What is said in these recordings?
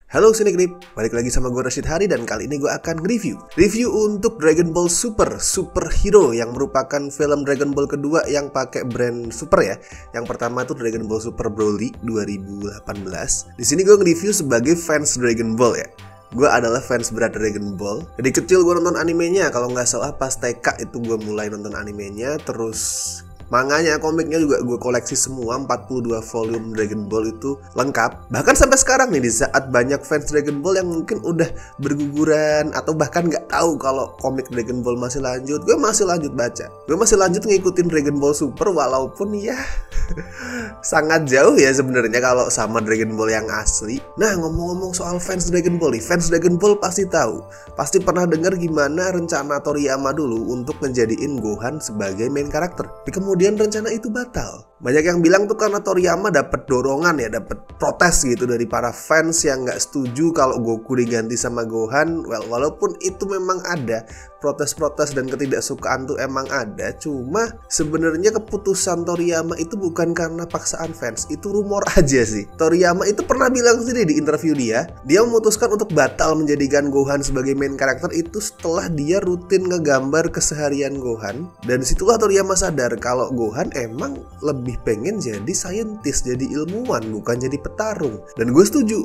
Halo Sinegrip, balik lagi sama gue Rashid Hari dan kali ini gue akan review untuk Dragon Ball Super yang merupakan film Dragon Ball kedua yang pakai brand Super ya. Yang pertama tuh Dragon Ball Super Broly 2018. Di sini gue nge-review sebagai fans Dragon Ball ya. Gue adalah fans berat Dragon Ball. Dari kecil gue nonton animenya, kalau nggak salah pas TK itu gue mulai nonton animenya, terus manganya, komiknya juga gue koleksi semua, 42 volume Dragon Ball itu lengkap. Bahkan sampai sekarang nih, di saat banyak fans Dragon Ball yang mungkin udah berguguran atau bahkan nggak tahu kalau komik Dragon Ball masih lanjut, gue masih lanjut baca. Gue masih lanjut ngikutin Dragon Ball Super walaupun ya sangat jauh ya sebenarnya kalau sama Dragon Ball yang asli. Nah, ngomong-ngomong soal fans Dragon Ball nih, fans Dragon Ball pasti tahu, pasti pernah dengar gimana rencana Toriyama dulu untuk ngejadiin Gohan sebagai main karakter. Kemudian rencana itu batal. Banyak yang bilang tuh karena Toriyama dapat dorongan ya, dapat protes gitu dari para fans yang nggak setuju kalau Goku diganti sama Gohan. Walaupun itu memang ada protes-protes dan ketidaksukaan tuh emang ada, cuma sebenarnya keputusan Toriyama itu bukan karena paksaan fans, itu rumor aja sih. Toriyama itu pernah bilang sendiri di interview dia memutuskan untuk batal menjadikan Gohan sebagai main karakter itu setelah dia rutin ngegambar keseharian Gohan, dan disitulah Toriyama sadar kalau Gohan emang lebih pengen jadi saintis, jadi ilmuwan, bukan jadi petarung. Dan gue setuju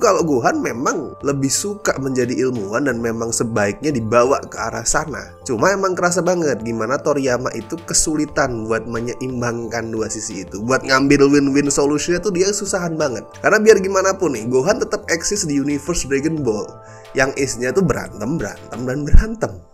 kalau Gohan memang lebih suka menjadi ilmuwan dan memang sebaiknya dibawa ke arah sana. Cuma emang kerasa banget gimana Toriyama itu kesulitan buat menyeimbangkan dua sisi itu. Buat ngambil win-win solutionnya tuh dia susahan banget. Karena biar gimana pun nih, Gohan tetap eksis di universe Dragon Ball yang isinya tuh berantem.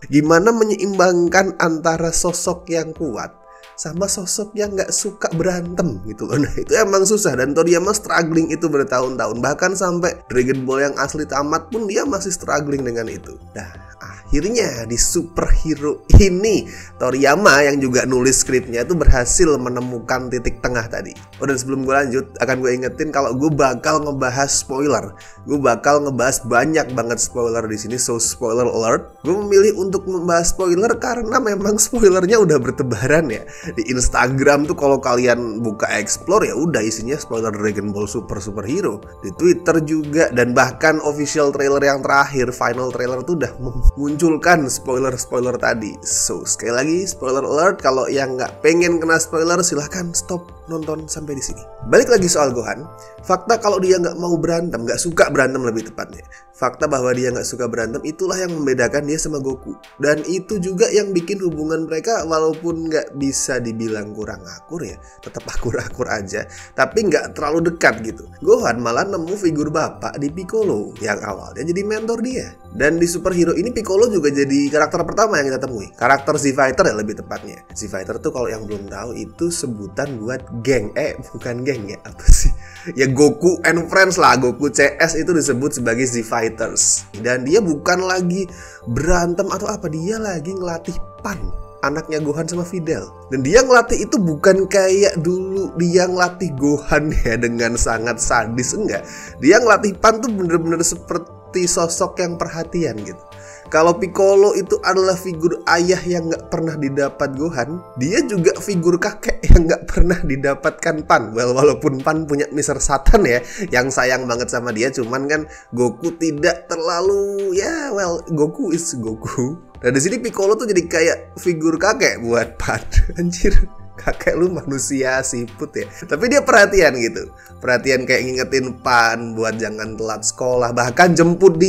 Gimana menyeimbangkan antara sosok yang kuat sama sosok yang gak suka berantem gitu loh. Nah, itu emang susah dan Toriyama struggling itu bertahun-tahun. Bahkan sampai Dragon Ball yang asli tamat pun dia masih struggling dengan itu. Nah, akhirnya di superhero ini Toriyama yang juga nulis skripnya itu berhasil menemukan titik tengah tadi. Oh, dan sebelum gue lanjut, akan gue ingetin kalau gue bakal ngebahas spoiler. Gue bakal ngebahas banyak banget spoiler di sini, so spoiler alert. Gue memilih untuk membahas spoiler karena memang spoilernya udah bertebaran ya. Di Instagram tuh kalau kalian buka explore ya udah isinya spoiler Dragon Ball Superhero. Di Twitter juga, dan bahkan official trailer yang terakhir, final trailer tuh udah memunculkan spoiler tadi. So sekali lagi spoiler alert, kalau yang nggak pengen kena spoiler silahkan stop nonton sampai di sini. Balik lagi soal Gohan, fakta kalau dia nggak mau berantem, nggak suka berantem lebih tepatnya. Fakta bahwa dia nggak suka berantem itulah yang membedakan dia sama Goku. Dan itu juga yang bikin hubungan mereka walaupun nggak bisa dibilang kurang akur ya, tetap akur-akur aja, tapi nggak terlalu dekat gitu. Gohan malah nemu figur bapak di Piccolo yang awalnya jadi mentor dia. Dan di superhero ini Piccolo juga jadi karakter pertama yang kita temui, karakter Z-Fighter ya lebih tepatnya. Z-Fighter tuh kalau yang belum tahu itu sebutan buat geng, bukan geng ya, apa sih? Ya Goku and Friends lah, Goku CS itu disebut sebagai Z-Fighters. Dan dia bukan lagi berantem atau apa, dia lagi ngelatih Pan, anaknya Gohan sama Fidel. Dan dia ngelatih itu bukan kayak dulu dia ngelatih Gohan ya dengan sangat sadis, enggak. Dia ngelatih Pan tuh bener-bener seperti sosok yang perhatian gitu. Kalau Piccolo itu adalah figur ayah yang gak pernah didapat Gohan, dia juga figur kakek yang gak pernah didapatkan Pan. Walaupun Pan punya Mr. Satan ya, yang sayang banget sama dia, cuman kan Goku tidak terlalu, ya Goku is Goku. Nah di sini Piccolo tuh jadi kayak figur kakek buat Pan. Anjir, kakek lu manusia siput ya. Tapi dia perhatian gitu. Perhatian kayak ngingetin Pan buat jangan telat sekolah. Bahkan jemput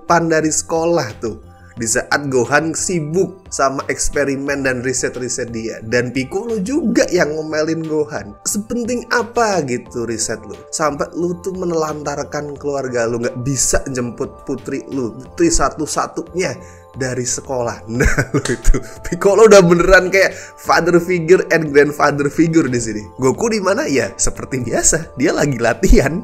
Pan dari sekolah tuh. Di saat Gohan sibuk sama eksperimen dan riset-riset dia. Dan Piccolo juga yang ngomelin Gohan. Sepenting apa gitu riset lu, sampai lu tuh menelantarkan keluarga lu, gak bisa jemput putri satu-satunya dari sekolah. Nah itu Piccolo udah beneran kayak father figure and grandfather figure di sini. Goku di mana ya? Seperti biasa, dia lagi latihan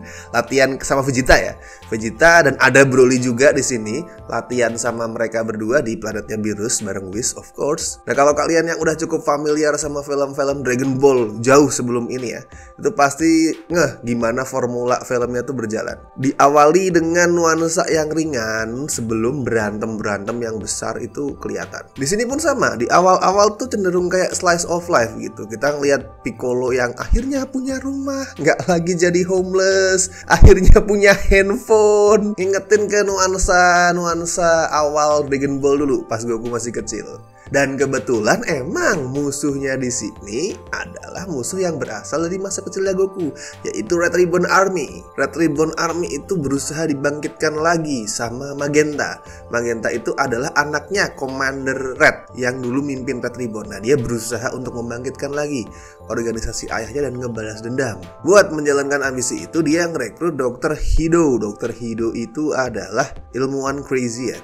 sama Vegeta ya. Vegeta dan ada Broly juga di sini, latihan sama mereka berdua di planetnya Beerus bareng Whis of course. Nah kalau kalian yang udah cukup familiar sama film-film Dragon Ball jauh sebelum ini ya, itu pasti gimana formula filmnya tuh berjalan. Diawali dengan nuansa yang ringan sebelum berantem yang yang besar itu kelihatan. Di sini pun sama, di awal-awal tuh cenderung kayak slice of life gitu. Kita ngeliat Piccolo yang akhirnya punya rumah, nggak lagi jadi homeless, akhirnya punya handphone. Ingetin ke nuansa awal Dragon Ball dulu pas Goku masih kecil. Dan kebetulan emang musuhnya di sini adalah musuh yang berasal dari masa kecilnya Goku, yaitu Red Ribbon Army. Red Ribbon Army itu berusaha dibangkitkan lagi sama Magenta. Magenta itu adalah anaknya Commander Red yang dulu mimpin Red Ribbon. Nah, dia berusaha untuk membangkitkan lagi organisasi ayahnya dan ngebalas dendam. Buat menjalankan ambisi itu, dia ngerekrut Dr. Hido. Dr. Hido itu adalah ilmuwan crazy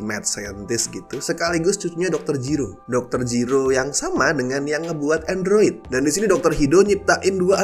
mad scientist gitu, sekaligus cucunya Dr. Gero. Dr. Gero yang sama dengan yang ngebuat Android. Dan di sini Dr. Hido nyiptain 2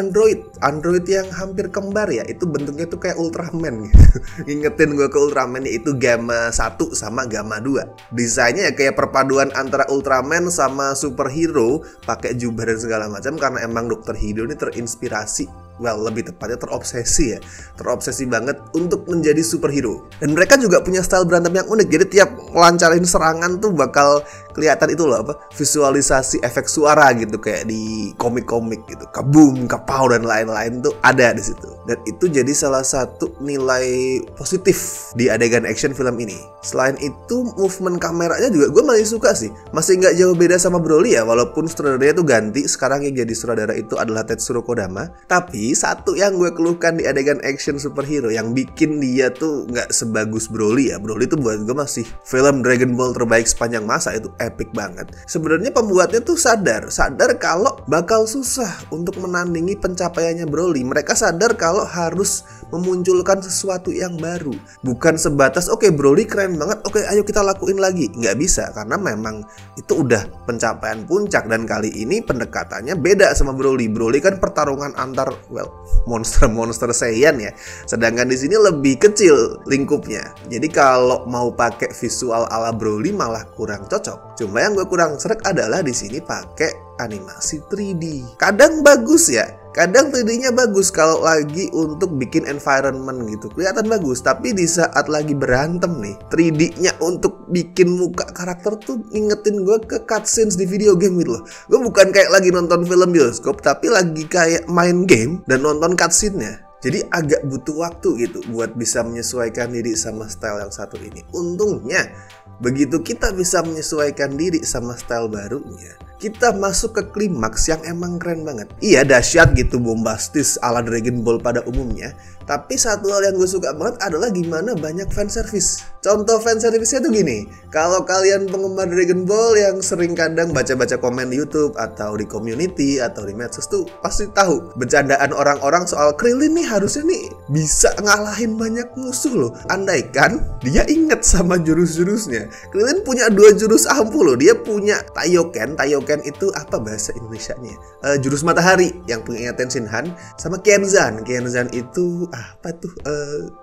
Android yang hampir kembar ya. Itu bentuknya tuh kayak Ultraman gitu. Ngingetin gue ke Ultraman, yaitu Gamma 1 sama Gamma 2. Desainnya ya kayak perpaduan antara Ultraman sama superhero, pakai jubah dan segala macam, karena emang Dr. Hido ini terinspirasi, lebih tepatnya terobsesi banget untuk menjadi superhero. Dan mereka juga punya style berantem yang unik. Jadi tiap lancarin serangan tuh bakal kelihatan itu loh, visualisasi efek suara gitu kayak di komik-komik gitu, kabum, kapau dan lain-lain tuh ada di situ. Dan itu jadi salah satu nilai positif di adegan action film ini. Selain itu, movement kameranya juga gue masih suka sih. Masih nggak jauh beda sama Broly ya, walaupun sutradaranya tuh ganti. Sekarang yang jadi sutradara itu adalah Tetsuro Kodama. Tapi satu yang gue keluhkan di adegan action superhero yang bikin dia tuh nggak sebagus Broly ya. Broly tuh buat gue masih film Dragon Ball terbaik sepanjang masa, itu epic banget. Sebenarnya pembuatnya tuh sadar kalau bakal susah untuk menandingi pencapaiannya Broly. Mereka sadar kalau harus memunculkan sesuatu yang baru, bukan sebatas oke, Broly keren banget, oke ayo kita lakuin lagi. Nggak bisa, karena memang itu udah pencapaian puncak. Dan kali ini pendekatannya beda sama Broly. Broly kan pertarungan antar monster Saiyan ya, sedangkan di sini lebih kecil lingkupnya. Jadi kalau mau pakai visual ala Broly malah kurang cocok. Cuma yang gue kurang srek adalah di sini pakai animasi 3D. Kadang bagus ya, kadang 3D-nya bagus kalau lagi untuk bikin environment gitu, kelihatan bagus. Tapi di saat lagi berantem nih, 3D-nya untuk bikin muka karakter tuh ngingetin gue ke cutscenes di video game gitu loh. Gue bukan kayak lagi nonton film bioskop, tapi lagi kayak main game dan nonton cutscene-nya. Jadi agak butuh waktu gitu buat bisa menyesuaikan diri sama style yang satu ini. Untungnya, begitu kita bisa menyesuaikan diri sama style barunya, kita masuk ke klimaks yang emang keren banget. Iya, dahsyat gitu, bombastis ala Dragon Ball pada umumnya. Tapi satu hal yang gue suka banget adalah gimana banyak fanservice. Contoh fanservice-nya tuh gini. Kalau kalian penggemar Dragon Ball yang sering kadang baca-baca komen di YouTube atau di community atau di medsos tuh pasti tahu bercandaan orang-orang soal Krillin nih harusnya nih bisa ngalahin banyak musuh loh. Andaikan dia inget sama jurus-jurusnya. Krillin punya 2 jurus ampuh loh. Dia punya Taioken itu apa bahasa Indonesianya? Jurus matahari yang punya Tenshinhan, sama Kenzan itu apa tuh,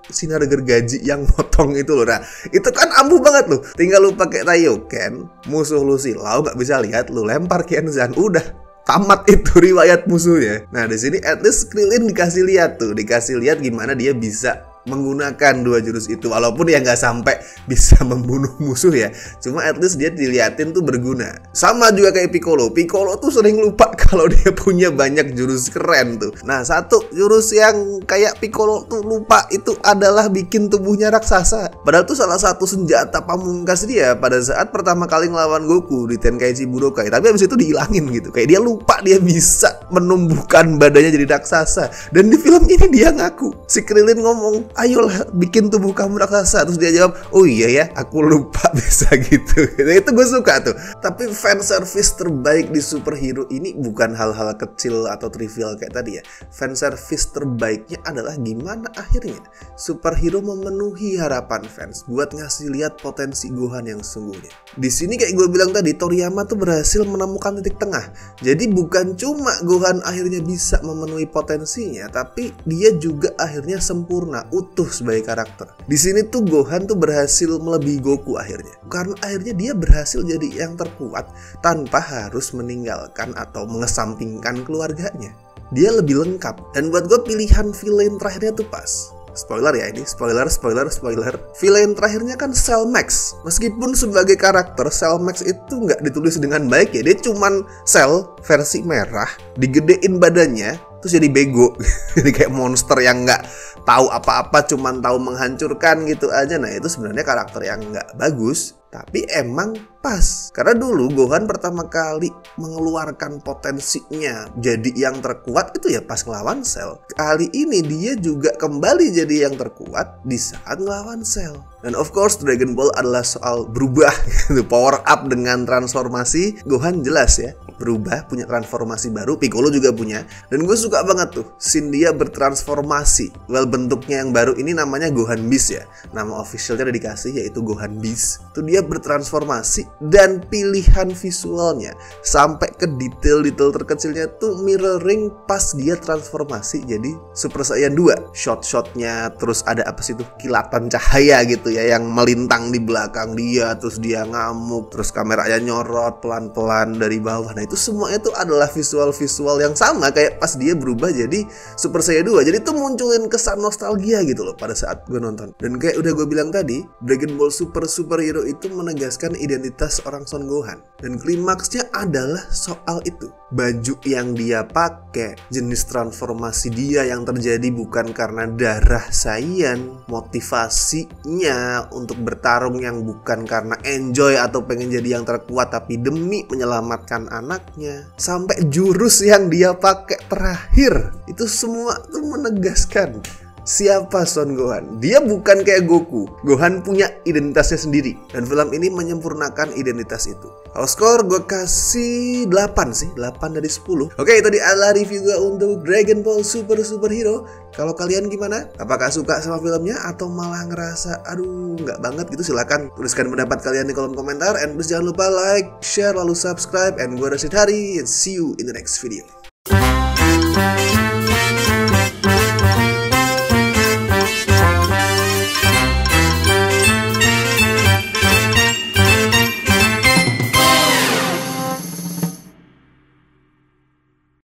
sinar gergaji yang motong itu loh. Nah, itu kan ampuh banget loh. Tinggal lu pakai Taioken, musuh lu silau nggak bisa lihat, lu lempar Kenzan, udah tamat itu riwayat musuhnya. Nah, di sini at least Krillin dikasih lihat gimana dia bisa menggunakan 2 jurus itu, walaupun ya nggak sampai bisa membunuh musuh ya, cuma at least dia diliatin tuh berguna. Sama juga kayak Piccolo tuh sering lupa kalau dia punya banyak jurus keren tuh. Nah, satu jurus yang kayak Piccolo tuh lupa itu adalah bikin tubuhnya raksasa. Padahal tuh salah satu senjata pamungkas dia pada saat pertama kali ngelawan Goku di Tenkaichi Budokai, tapi habis itu dihilangin gitu. Kayak dia lupa dia bisa menumbuhkan badannya jadi raksasa. Dan di film ini dia ngaku, si Krillin ngomong, ayolah bikin tubuh kamu raksasa. Terus dia jawab, oh iya ya, aku lupa bisa gitu. Itu gue suka tuh. Tapi fanservice terbaik di superhero ini bukan hal-hal kecil atau trivial kayak tadi ya. Fanservice terbaiknya adalah gimana akhirnya superhero memenuhi harapan fans buat ngasih lihat potensi Gohan yang sesungguhnya. Di sini kayak gue bilang tadi, Toriyama tuh berhasil menemukan titik tengah. Jadi bukan cuma Gohan akhirnya bisa memenuhi potensinya, tapi dia juga akhirnya sempurna, utuh sebagai karakter. Di sini tuh Gohan tuh berhasil melebihi Goku akhirnya. Karena akhirnya dia berhasil jadi yang terkuat tanpa harus meninggalkan atau mengesampingkan keluarganya. Dia lebih lengkap. Dan buat gue pilihan villain terakhirnya tuh pas. Spoiler ya ini, spoiler. Villain terakhirnya kan Cell Max. Meskipun sebagai karakter Cell Max itu nggak ditulis dengan baik ya, dia cuman Cell versi merah, digedein badannya, terus jadi bego. Jadi kayak monster yang nggak tahu apa-apa, cuman tahu menghancurkan gitu aja. Nah itu sebenarnya karakter yang nggak bagus, tapi emang pas. Karena dulu Gohan pertama kali mengeluarkan potensinya jadi yang terkuat itu ya pas ngelawan Cell. Kali ini dia juga kembali jadi yang terkuat di saat ngelawan Cell. Dan of course Dragon Ball adalah soal berubah gitu. Power up dengan transformasi. Gohan jelas ya berubah, punya transformasi baru. Piccolo juga punya. Dan gue suka banget tuh scene dia bertransformasi. Well, bentuknya yang baru ini namanya Gohan Beast ya. Nama officialnya udah dikasih yaitu Gohan Beast. Itu dia bertransformasi dan pilihan visualnya sampai ke detail-detail terkecilnya tuh mirroring pas dia transformasi jadi Super Saiyan 2. Shot-shotnya terus ada apa sih tuh, kilatan cahaya gitu ya yang melintang di belakang dia, terus dia ngamuk, terus kameranya nyorot pelan-pelan dari bawah. Nah itu semuanya tuh adalah visual-visual yang sama kayak pas dia berubah jadi Super Saiyan 2. Jadi tuh munculin kesan nostalgia gitu loh pada saat gue nonton. Dan kayak udah gue bilang tadi, Dragon Ball Superhero itu menegaskan identitas orang Son Gohan. Dan klimaksnya adalah soal itu. Baju yang dia pakai, jenis transformasi dia yang terjadi bukan karena darah Saiyan, motivasinya untuk bertarung yang bukan karena enjoy atau pengen jadi yang terkuat, tapi demi menyelamatkan anaknya, sampai jurus yang dia pakai terakhir. Itu semua tuh menegaskan siapa Son Gohan. Dia bukan kayak Goku. Gohan punya identitasnya sendiri. Dan film ini menyempurnakan identitas itu. Kalau skor gue kasih 8 sih, 8 dari 10. Oke, itu adalah review gue untuk Dragon Ball Superhero. Kalau kalian gimana? Apakah suka sama filmnya atau malah ngerasa aduh nggak banget gitu? Silahkan tuliskan pendapat kalian di kolom komentar. And please jangan lupa like, share, lalu subscribe. And gue Rashid Hari, and see you in the next video.